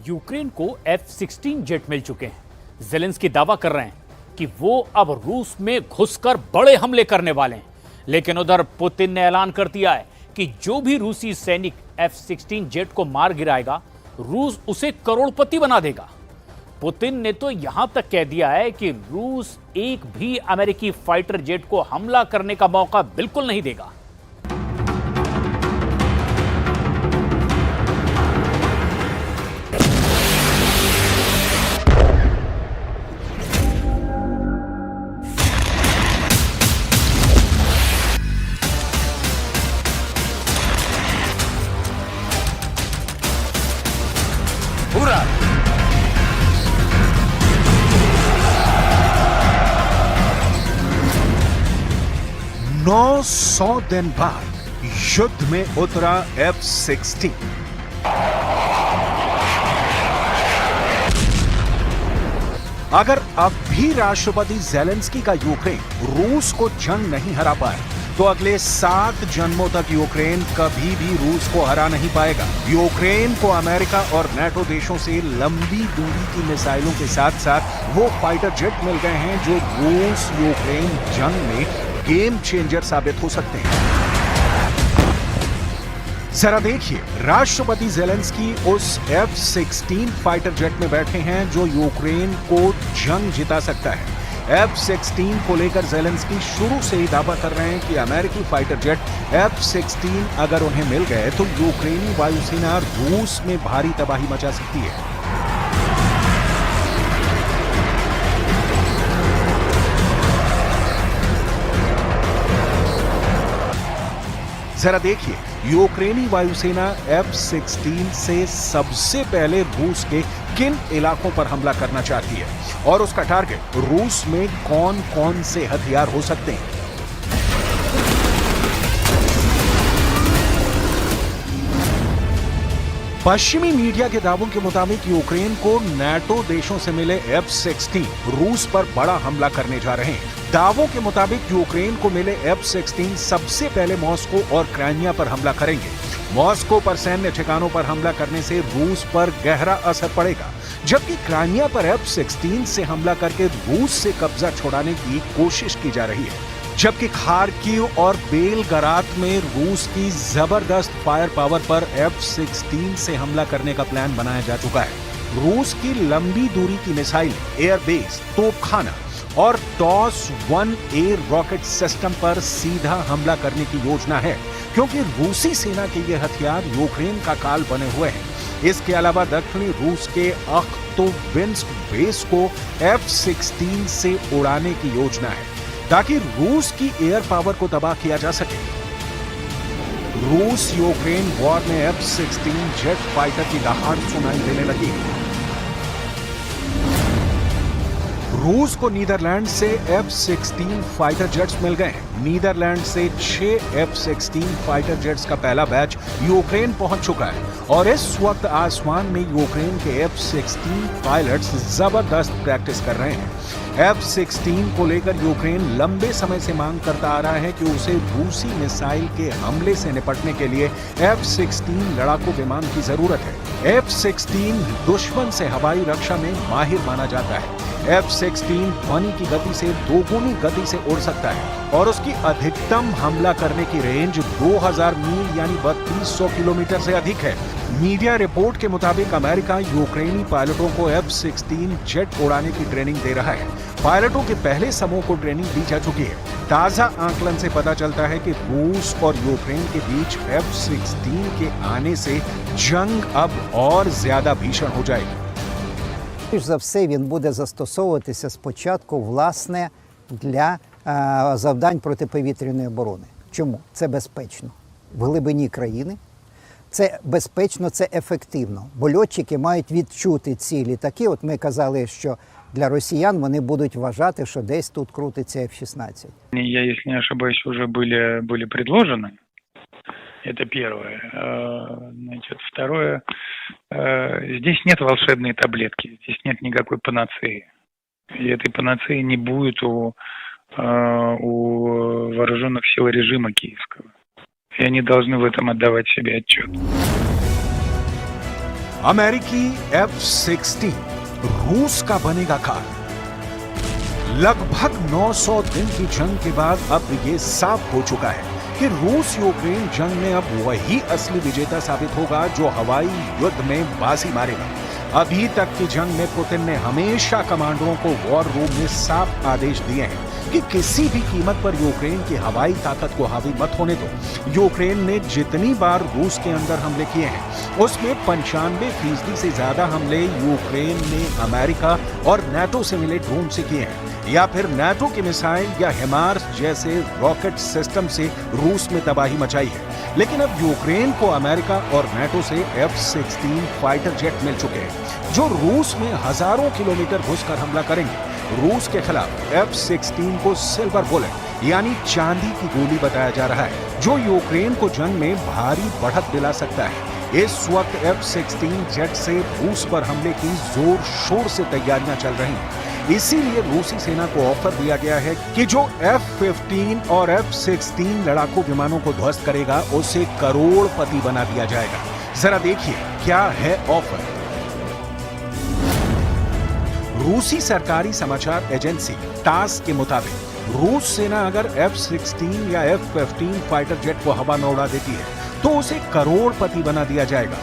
Ukraine को F-16 jet मिल चुके हैं। ज़ेलेंस्की दावा कर रहे हैं कि वो अब रूस में घुसकर बड़े हमले करने वाले हैं। लेकिन उधर पुतिन ने ऐलान कर दिया है कि जो भी रूसी सैनिक F-16 जेट को मार गिराएगा, रूस उसे करोड़पति बना देगा। पुतिन ने तो यहां तक कह दिया है कि रूस एक भी अमेरिकी फाइटर जेट को हमला करने का मौका बिल्कुल नहीं देगा। Ура! 900 दिन बाद युद्ध में उतरा F-16। अगर अब भी राष्ट्रपति ज़ेलेंस्की का यूक्रेन रूस को जंग नहीं हरा पाए तो अगले 7 जन्मों तक यूक्रेन कभी भी रूस को हरा नहीं पाएगा। यूक्रेन को अमेरिका और नाटो देशों से लंबी दूरी की मिसाइलों के साथ साथ वो फाइटर जेट मिल गए हैं जो रूस यूक्रेन जंग में गेम चेंजर साबित हो सकते हैं। जरा देखिए, राष्ट्रपति ज़ेलेंस्की उस F-16 फाइटर जेट में बैठे हैं जो यूक्रेन को जंग जिता सकता है। F-16 को लेकर ज़ेलेंस्की शुरू से ही दावा कर रहे हैं कि अमेरिकी फाइटर जेट F-16 अगर उन्हें मिल गए तो यूक्रेनी वायुसेना रूस में भारी तबाही मचा सकती है। जरा देखिए, यूक्रेनी वायुसेना F-16 से सबसे पहले रूस के किन इलाकों पर हमला करना चाहती है और उसका टारगेट रूस में कौन कौन से हथियार हो सकते हैं। पश्चिमी मीडिया के दावों के मुताबिक यूक्रेन को नाटो देशों से मिले F-16 रूस पर बड़ा हमला करने जा रहे हैं। दावों के मुताबिक यूक्रेन को मिले F-16 सबसे पहले मॉस्को और क्राइमिया पर हमला करेंगे। मॉस्को पर सैन्य ठिकानों पर हमला करने से रूस पर गहरा असर पड़ेगा, जबकि क्राइमिया पर F-16 से हमला करके रूस से कब्जा छुड़ाने की कोशिश की जा रही है। जबकि खार्किव और बेलगराद में रूस की जबरदस्त फायर पावर पर F-16 से हमला करने का प्लान बनाया जा चुका है। रूस की लंबी दूरी की मिसाइल, एयरबेस, तोपखाना और TOS-1A रॉकेट सिस्टम पर सीधा हमला करने की योजना है, क्योंकि रूसी सेना के ये हथियार यूक्रेन का काल बने हुए हैं। इसके अलावा दक्षिणी रूस के अख्तोबिंस्क बेस को F-16 से उड़ाने की योजना है ताकि रूस की एयर पावर को तबाह किया जा सके। रूस यूक्रेन वॉर में F-16 जेट फाइटर की दहाड़ सुनाई देने लगी। रूस को नीदरलैंड से F-16 फाइटर जेट्स मिल गए हैं। नीदरलैंड से 6 F-16 फाइटर जेट्स का पहला बैच यूक्रेन पहुंच चुका है और इस वक्त आसमान में यूक्रेन के F-16 पायलट्स जबरदस्त प्रैक्टिस कर रहे हैं। F-16 को लेकर यूक्रेन लंबे समय से मांग करता आ रहा है कि उसे रूसी मिसाइल के हमले से निपटने के लिए F-16 लड़ाकू विमान की जरूरत है। F-16 दुश्मन से हवाई रक्षा में माहिर माना जाता है। F-16 ध्वनि की गति से दोगुनी गति से उड़ सकता है और उसकी अधिकतम हमला करने की रेंज 2000 मील यानी 3200 किलोमीटर से अधिक है। मीडिया रिपोर्ट के मुताबिक अमेरिका यूक्रेनी पायलटों को F-16 जेट उड़ाने की ट्रेनिंग दे रहा है। पायलटों के पहले समूह को ट्रेनिंग दी जा चुकी है। ताजा आंकलन से पता चलता है कि रूस और यूक्रेन के बीच F-16 के आने से जंग अब और ज्यादा भीषण हो जाएगी। Перш за все, він буде застосовуватися спочатку, власне, для завдань протиповітряної оборони. Чому? Це безпечно. В глибині країни. Це безпечно, це ефективно. Бо льотчики мають відчути ці літаки. От ми казали, що для росіян вони будуть вважати, що десь тут крутиться F-16. Я, если не ошибаюсь, уже были предложены. Это первое. Значит, второе. Здесь нет волшебной таблетки, здесь нет никакой панацеи. И этой панацеи не будет у вооруженных сил режима киевского. И они должны в этом отдавать себе отчет. अमेरिकी F-16 रूस का बनेगा कार। लगभग 900 दिन की जंग के बाद अब ये साफ हो चुका है कि रूस यूक्रेन जंग में अब वही असली विजेता साबित होगा जो हवाई युद्ध में बाजी मारेगा। अभी तक की जंग में पुतिन ने हमेशा कमांडरों को वॉर रूम में साफ आदेश दिए हैं कि किसी भी कीमत पर यूक्रेन की हवाई ताकत को हावी मत होने दो। यूक्रेन ने जितनी बार रूस के अंदर हमले किए हैं उसमें 95% से ज्यादा हमले यूक्रेन ने अमेरिका और नाटो से मिले ड्रोन से किए हैं या फिर नाटो की मिसाइल या हिमार्स जैसे रॉकेट सिस्टम से रूस में तबाही मचाई है। लेकिन अब यूक्रेन को अमेरिका और नाटो से F-16 फाइटर जेट मिल चुके हैं जो रूस में हजारों किलोमीटर घुसकर हमला करेंगे। रूस के खिलाफ F-16 को सिल्वर बुलेट यानी चांदी की गोली बताया जा रहा है जो यूक्रेन को जंग में भारी बढ़त दिला सकता है। इस वक्त F-16 जेट से रूस पर हमले की जोर शोर से तैयारियां चल रही हैं। इसीलिए रूसी सेना को ऑफर दिया गया है कि जो F-15 और F-16 लड़ाकू विमानों को ध्वस्त करेगा उसे करोड़पति बना दिया जाएगा। जरा देखिए क्या है ऑफर। रूसी सरकारी समाचार एजेंसी टास के मुताबिक रूस सेना अगर F-16 या F-15 फाइटर जेट को हवा में उड़ा देती है तो उसे करोड़पति बना दिया जाएगा।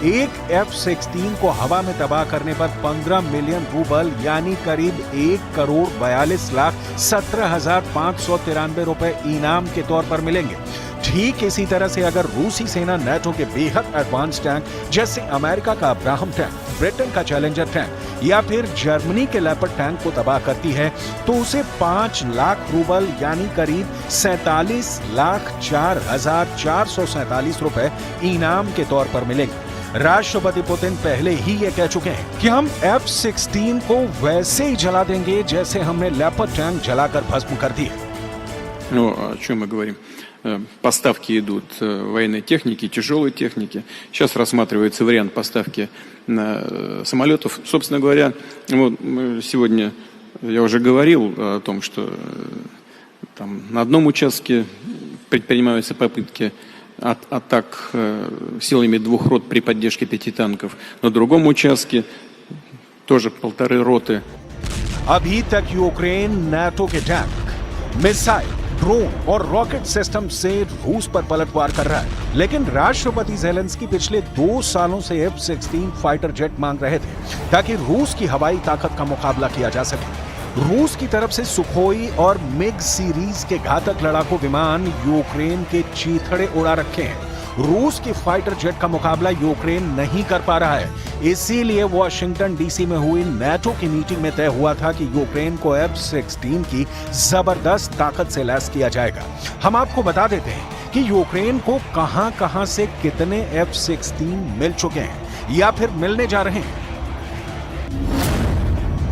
एक F-16 को हवा में तबाह करने पर 15 मिलियन रूबल यानी करीब 1,42,17,593 रुपए इनाम के तौर पर मिलेंगे। ठीक इसी तरह से अगर रूसी सेना नाटो के बेहद एडवांस टैंक जैसे अमेरिका का अब्राहम टैंक, ब्रिटेन का चैलेंजर टैंक या फिर जर्मनी के लेपर्ड टैंक को तबाह करती है तो उसे 5 लाख रूबल यानी करीब 47,04,447 रुपए इनाम के तौर पर मिलेंगे। राष्ट्रपति पुतिन पहले ही ये कह चुके हैं कि हम F-16 को वैसे ही जला देंगे जैसे हमने लेपर्ड टैंक जलाकर भस्म कर दिए। Ну, о чем мы говорим? Поставки идут военной техники, тяжелой техники. Сейчас рассматривается вариант поставки самолетов. Собственно говоря, вот сегодня я уже говорил о том, что там на одном участке предпринимаются попытки атак силами 2 рот при поддержке 5 танков. На другом участке тоже 1,5 роты. अभी तक यूक्रेन नाटो के टैंक, मिसाइल, ड्रोन और रॉकेट सिस्टम से रूस पर पलटवार कर रहा है। लेकिन राष्ट्रपति ज़ेलेंस्की पिछले 2 सालों से F-16 फाइटर जेट मांग रहे थे ताकि रूस की हवाई ताकत का मुकाबला किया जा सके। रूस की तरफ से सुखोई और मिग सीरीज के घातक लड़ाकू विमान यूक्रेन के चीथड़े उड़ा रखे हैं। रूस की फाइटर जेट का मुकाबला यूक्रेन नहीं कर पा रहा है। इसीलिए वॉशिंगटन डीसी में हुई नाटो की मीटिंग में तय हुआ था कि यूक्रेन को F-16 की जबरदस्त ताकत से लैस किया जाएगा। हम आपको बता देते हैं कि यूक्रेन को कहां-कहां से कितने F-16 मिल चुके हैं या फिर मिलने जा रहे हैं।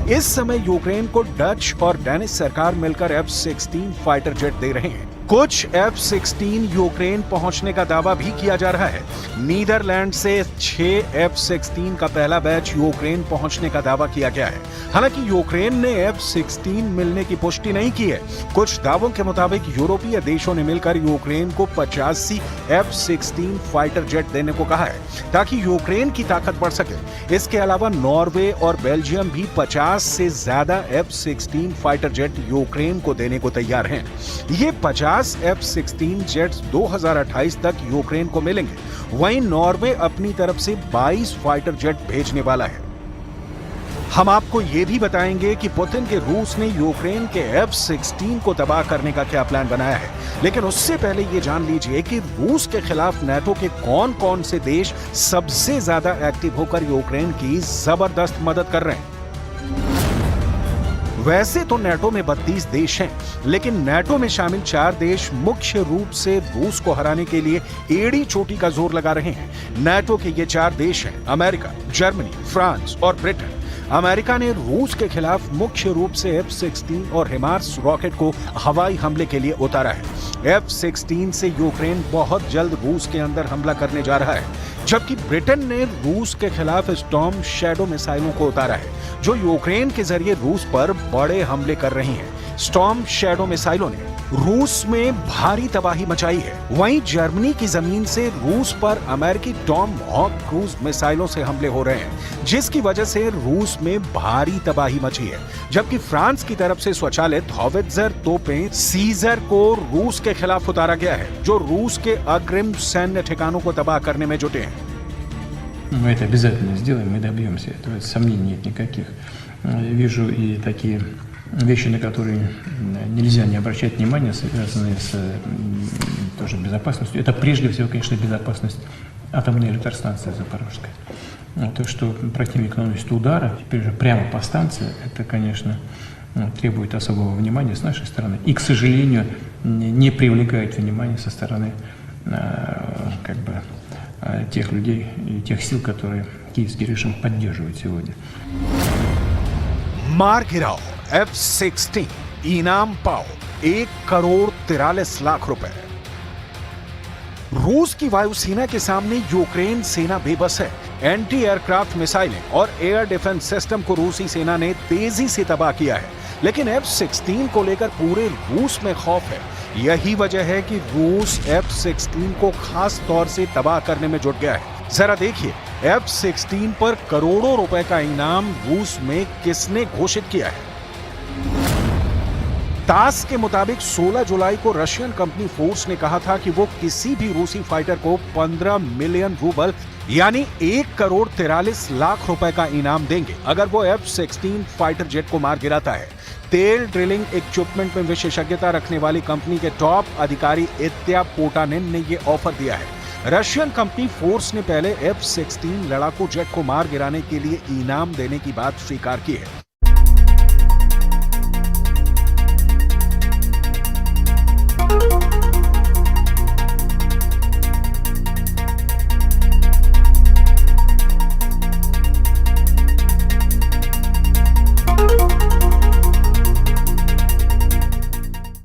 इस समय यूक्रेन को डच और डेनिश सरकार मिलकर F-16 फाइटर जेट दे रहे हैं। कुछ F-16 यूक्रेन पहुंचने का दावा भी किया जा रहा है। नीदरलैंड से 6 F-16 का पहला बैच यूक्रेन पहुंचने का दावा किया गया है। हालांकि यूक्रेन ने F-16 मिलने की पुष्टि नहीं की है। कुछ दावों के मुताबिक यूरोपीय देशों ने मिलकर यूक्रेन को 85 F-16 फाइटर जेट देने को कहा है ताकि यूक्रेन की ताकत बढ़ सके। इसके अलावा नॉर्वे और बेल्जियम भी 50 से ज्यादा F-16 फाइटर जेट यूक्रेन को देने को तैयार हैं। ये 50 F-16 जेट्स 2028 तक यूक्रेन को मिलेंगे। वहीं नॉर्वे अपनी तरफ से 22 फाइटर जेट भेजने वाला है। हम आपको ये भी बताएंगे कि पुतिन के रूस ने यूक्रेन के F-16 को तबाह करने का क्या प्लान बनाया है। लेकिन उससे पहले ये जान लीजिए कि रूस के खिलाफ नाटो के कौन-कौन से देश सबसे ज्यादा एक्टिव होकर यूक्रेन की जबरदस्त मदद कर रहे हैं। वैसे तो नाटो में 32 देश हैं, लेकिन नाटो में शामिल 4 देश मुख्य रूप से रूस को हराने के लिए एड़ी चोटी का जोर लगा रहे हैं। नाटो के ये 4 देश हैं अमेरिका, जर्मनी, फ्रांस और ब्रिटेन। अमेरिका ने रूस के खिलाफ मुख्य रूप से F-16 और हिमार्स रॉकेट को हवाई हमले के लिए उतारा है। F-16 से यूक्रेन बहुत जल्द रूस के अंदर हमला करने जा रहा है, जबकि ब्रिटेन ने रूस के खिलाफ स्टॉर्म शैडो मिसाइलों को उतारा है जो यूक्रेन के जरिए रूस पर बड़े हमले कर रही हैं। स्टॉर्म शैडो मिसाइलों ने रूस में भारी तबाही मचाई है। वहीं जर्मनी की जमीन से रूस पर अमेरिकी टॉम हॉक क्रूज मिसाइलों से हमले हो रहे हैं, जिसकी वजह से रूस में भारी तबाही मची है। जबकि फ्रांस की तरफ से स्वचालित हॉवित्जर तोपें सीजर को रूस के खिलाफ उतारा गया है, जो रूस के अग्रिम सैन्य ठिकानों को तबाह करने में जुटे हैं। Мы это обязательно сделаем, мы добьемся этого, сомнений нет никаких. Вижу и такие вещи, на которые нельзя не обращать внимания, связанные с тоже безопасностью. Это прежде всего, конечно, безопасность атомной электростанции Запорожской. То, что противник наносит удары, теперь же прямо по станции, это, конечно, требует особого внимания с нашей стороны. И, к сожалению, не привлекает внимания со стороны как бы тех людей и тех сил, которые киевский режим поддерживает сегодня. मार गिराओ F-16, इनाम पाओ 1,43,00,000 रुपए। रूस की वायुसेना के सामने यूक्रेन सेना बेबस है। एंटी एयरक्राफ्ट मिसाइलें और एयर डिफेंस सिस्टम को रूसी सेना ने तेजी से तबाह किया है, लेकिन F-16 को लेकर पूरे रूस में खौफ है। यही वजह है कि रूस F-16 को खास तौर से तबाह करने में जुट गया है। जरा देखिए F-16 पर करोड़ों रुपए का इनाम रूस में किसने घोषित किया है। तास के मुताबिक 16 जुलाई को रशियन कंपनी फोर्स ने कहा था कि वो किसी भी रूसी फाइटर को 15 मिलियन रूबल यानी 1,43,00,000 रुपए का इनाम देंगे अगर वो F-16 फाइटर जेट को मार गिराता है। तेल ड्रिलिंग इक्विपमेंट में विशेषज्ञता रखने वाली कंपनी के टॉप अधिकारी इत्या पोटानिन ने ये ऑफर दिया है। रशियन कंपनी फोर्स ने पहले F-16 लड़ाकू जेट को मार गिराने के लिए इनाम देने की बात स्वीकार की है,